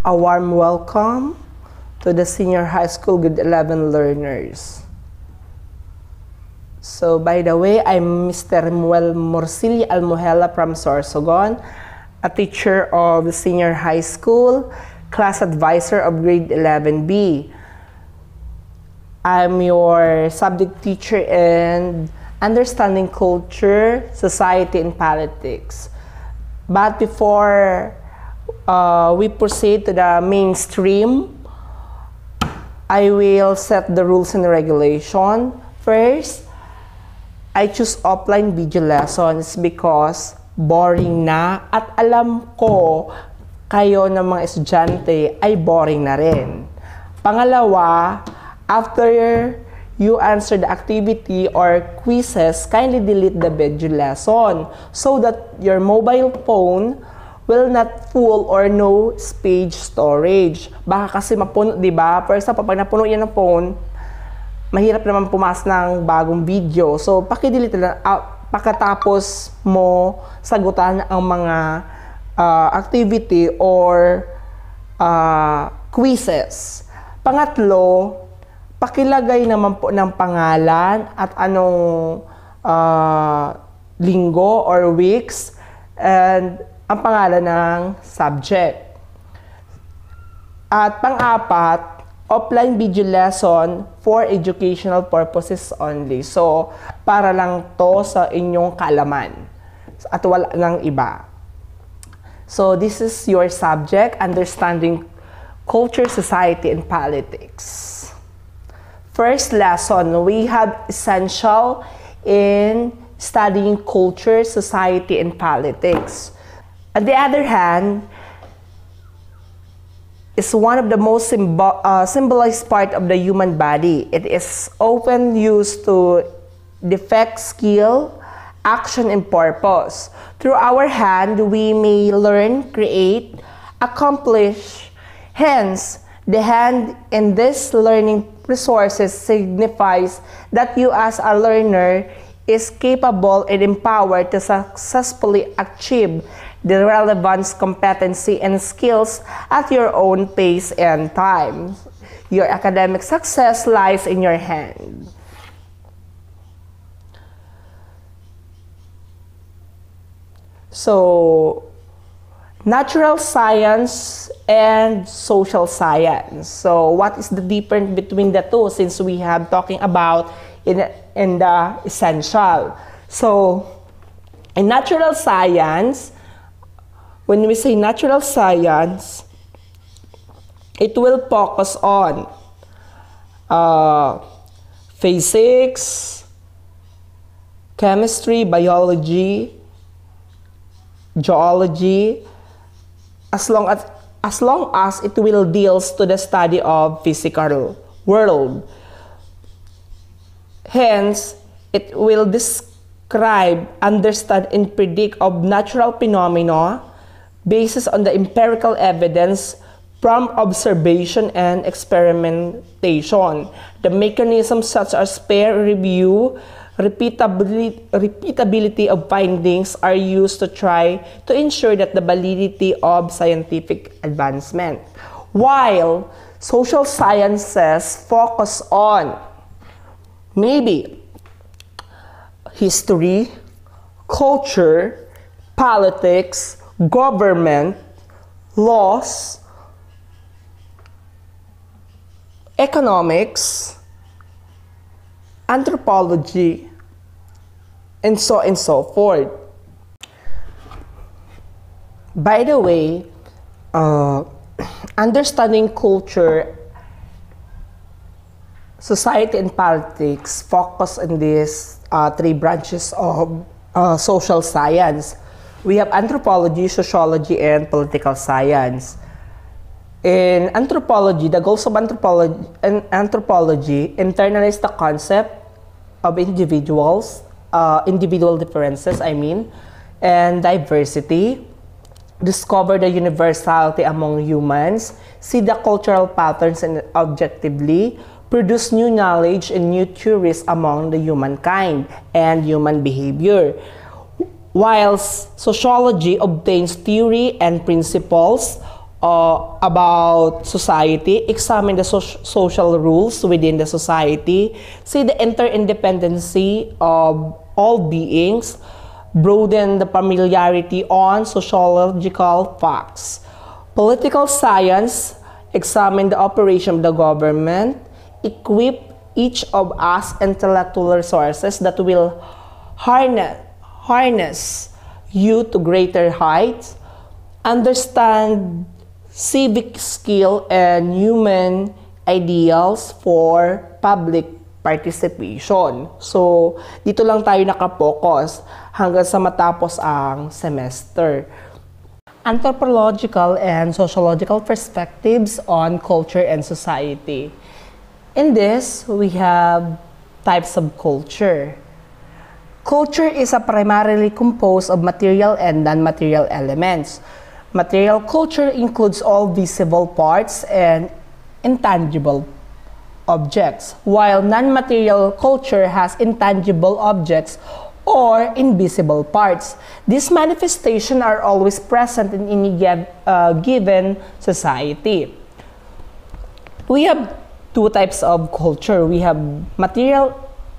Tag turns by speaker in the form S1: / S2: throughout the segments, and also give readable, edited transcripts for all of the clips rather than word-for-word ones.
S1: A warm welcome to the senior high school grade 11 learners. So, by the way, I'm Mr. Muel Morcilli Almuhela from Sorsogon, a teacher of the senior high school, class advisor of grade 11B. I'm your subject teacher in Understanding Culture, Society, and Politics. But before we proceed to the mainstream, I will set the rules and regulation. First, I choose offline video lessons because boring na at alam ko kayo ng mga estudyante ay boring na rin. Pangalawa, after you answer the activity or quizzes, kindly delete the video lesson so that your mobile phone will not full or no space storage. Baka kasi mapuno, di ba? For example, pag napuno yan ng phone, mahirap naman pumas ng bagong video. So, pakidelete lang pagkatapos mo sagutan ang mga activity or quizzes. Pangatlo, pakilagay naman po ng pangalan at anong linggo or weeks and ang pangalan ng subject. At pang-apat, offline video lesson for educational purposes only. So, para lang to sa inyong kaalaman. At wala nang iba. So, this is your subject, Understanding Culture, Society, and Politics. First lesson, we have essential in studying culture, society, and politics. On the other hand, is one of the most symbolized part of the human body. It is often used to depict skill, action, and purpose. Through our hand, we may learn, create, accomplish. Hence, the hand in this learning resources signifies that you as a learner is capable and empowered to successfully achieve the relevance, competency, and skills at your own pace and time. Your academic success lies in your hand. So, natural science and social science. So, what is the difference between the two since we have talking about in the essential? So, in natural science, when we say natural science, it will focus on physics, chemistry, biology, geology, as long as it will deals to the study of physical world. Hence, it will describe, understand, and predict of natural phenomena based on the empirical evidence from observation and experimentation. The mechanisms such as peer review, repeatability of findings are used to try to ensure that the validity of scientific advancement. While social sciences focus on maybe history, culture, politics, government, laws, economics, anthropology, and so forth. By the way, understanding culture, society, and politics focus on these three branches of social science. We have anthropology, sociology, and political science. In anthropology, the goals of anthropology internalize the concept of individual differences, and diversity, discover the universality among humans, see the cultural patterns and objectively, produce new knowledge and new theories among the humankind and human behavior. Whilst sociology obtains theory and principles about society, examine the social rules within the society, see the interindependency of all beings, broaden the familiarity on sociological facts. Political science, examine the operation of the government, equip each of us intellectual resources that will harness you to greater heights, understand civic skill and human ideals for public participation. So, dito lang tayo nakapokus hanggang sa matapos ang semester. Anthropological and sociological perspectives on culture and society. In this, we have types of culture. Culture is primarily composed of material and non-material elements. Material culture includes all visible parts and intangible objects, while non-material culture has intangible objects or invisible parts. These manifestations are always present in any given society. We have two types of culture. We have material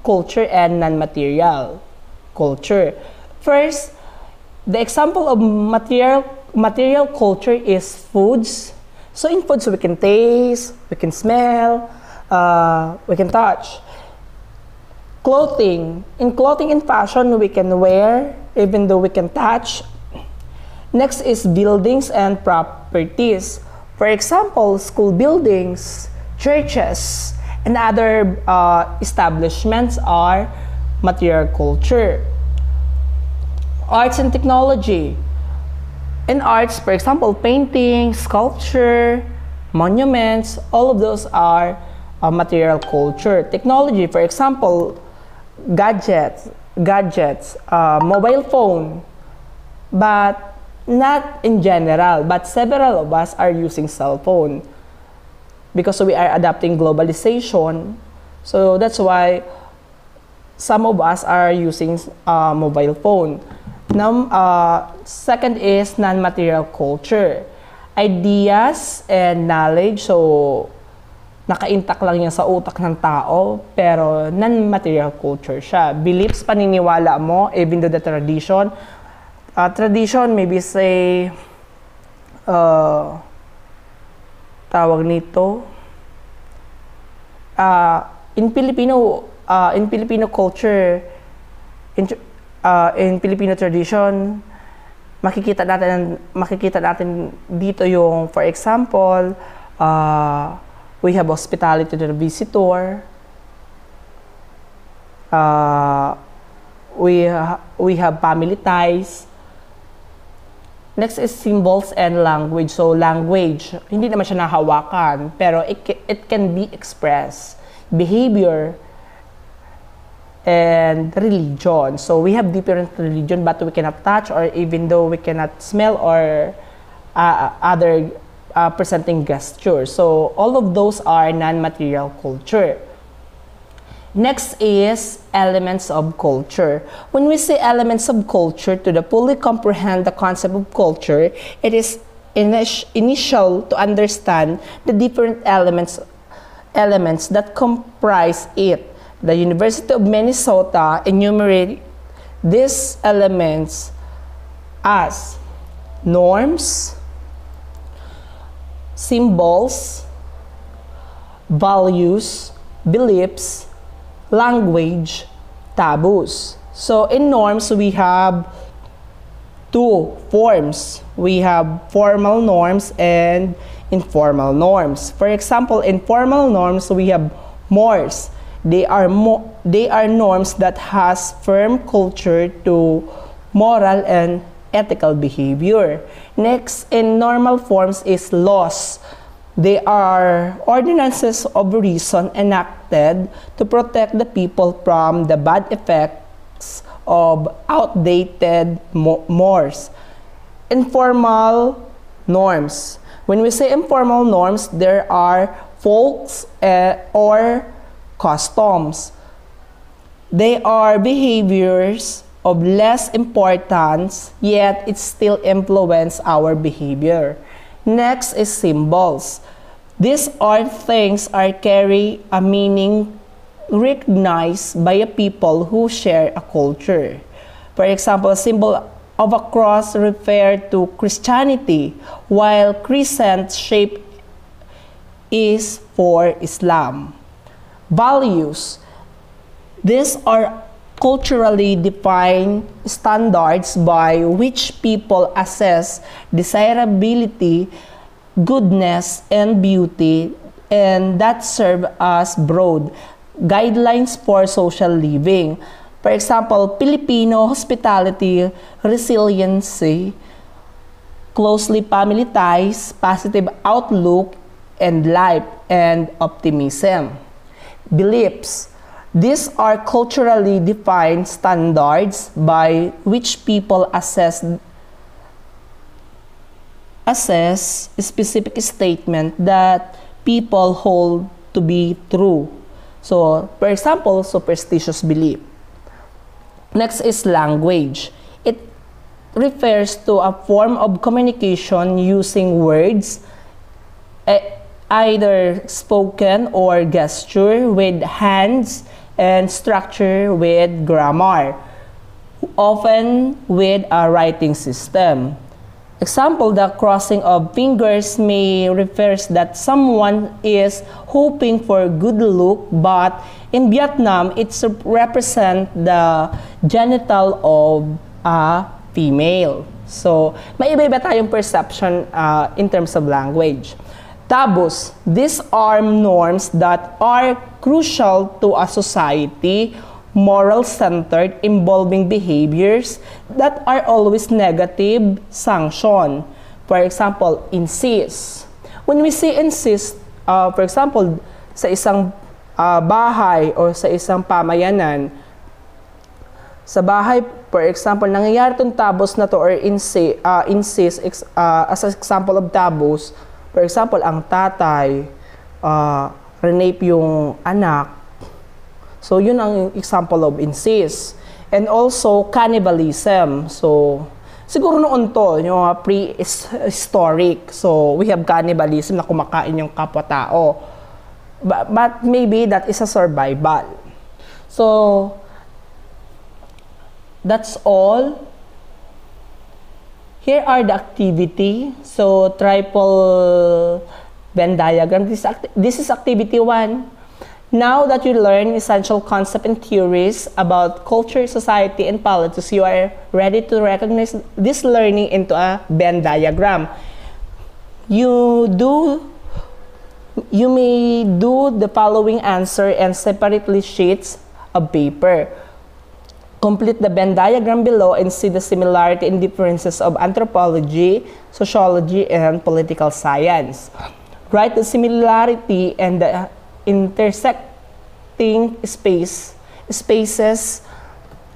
S1: culture and non-material culture. First, the example of material culture is foods. So in foods, we can taste, we can smell, we can touch. Clothing. In clothing and fashion, we can wear, even though we can touch. Next is buildings and properties. For example, school buildings, churches, and other establishments are material culture. Arts and technology. In arts, for example, painting, sculpture, monuments, all of those are material culture. Technology, for example, gadgets, mobile phone, but not in general, but several of us are using cell phone because we are adapting globalization. So that's why some of us are using mobile phone. Now, second is non-material culture. Ideas and knowledge, so naka-intact lang yan sa utak ng tao, pero non-material culture siya. Beliefs, paniniwala mo, even though the tradition. Tradition, maybe say, tawag nito, in Filipino culture, in Filipino tradition, makikita natin dito yung, for example, we have hospitality to the visitor. We have family ties. Next is symbols and language. So language, hindi naman siya nahawakan, pero it can be expressed. Behavior and religion. So we have different religion, but we cannot touch, or even though we cannot smell or other presenting gestures. So all of those are non-material culture. Next is elements of culture. When we say elements of culture, to fully comprehend the concept of culture, it is initial to understand the different elements that comprise it. The University of Minnesota enumerates these elements as norms, symbols, values, beliefs, language, taboos. So in norms, we have two forms. We have formal norms and informal norms. For example, in formal norms, we have mores. They are norms that has firm culture to moral and ethical behavior. Next, in normal forms is laws. They are ordinances of reason enacted to protect the people from the bad effects of outdated mores. Informal norms. When we say informal norms, there are folks or customs. They are behaviors of less importance, yet it still influence our behavior. Next is symbols. These are things are carry a meaning recognized by a people who share a culture. For example, a symbol of a cross refer to Christianity, while crescent shape is for Islam. Values. These are culturally defined standards by which people assess desirability, goodness, and beauty, and that serve as broad guidelines for social living. For example, Filipino hospitality, resiliency, closely family ties, positive outlook, and life, and optimism. Beliefs. These are culturally defined standards by which people assess specific statement that people hold to be true. So, for example, superstitious belief. Next is language. It refers to a form of communication using words, either spoken or gesture with hands, and structure with grammar, often with a writing system. Example, the crossing of fingers may refers that someone is hoping for good luck, but in Vietnam, it represents the genital of a female. So, may iba-iba tayong perception in terms of language. Taboos. These are norms that are crucial to a society, moral-centered, involving behaviors that are always negative sanction. For example, insist. When we say insist, for example, sa isang bahay o sa isang pamayanan, sa bahay, for example, nangyayari itong tabos na to or insist, as an example of tabos, for example, ang tatay, renape yung anak. So, yun ang example of incest. And also, cannibalism. So, siguro noon to, yung prehistoric. So, we have cannibalism na kumakain yung kapwa-tao. But maybe that is a survival. So, that's all. Here are the activity. So, triple Venn diagram. This is activity 1. Now that you learn essential concepts and theories about culture, society, and politics, you are ready to recognize this learning into a Venn diagram. You may do the following answer and separately sheets of paper. Complete the Venn diagram below and see the similarity and differences of anthropology, sociology, and political science. Write the similarity and the intersecting spaces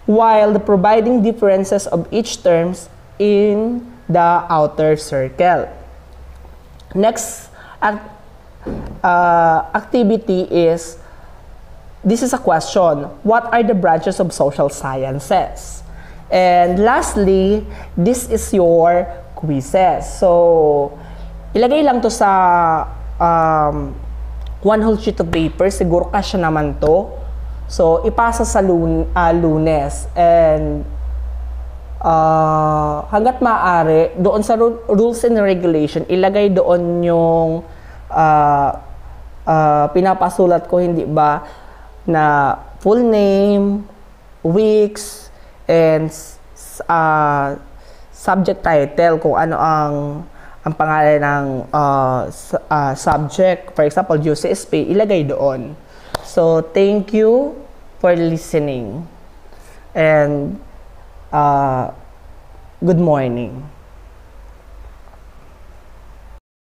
S1: while providing differences of each terms in the outer circle. Next activity is, this is a question. What are the branches of social sciences? And lastly, this is your quizzes. So, ilagay lang to sa one whole sheet of paper. Siguro kasya naman to. So, ipasa sa Lunes. And hanggat maaari, doon sa rules and regulation, ilagay doon yung pinapasulat ko, hindi ba, na full name, weeks, and subject title, kung ano ang pangalan ng subject. For example, UCSP, ilagay doon. So, thank you for listening. And good morning.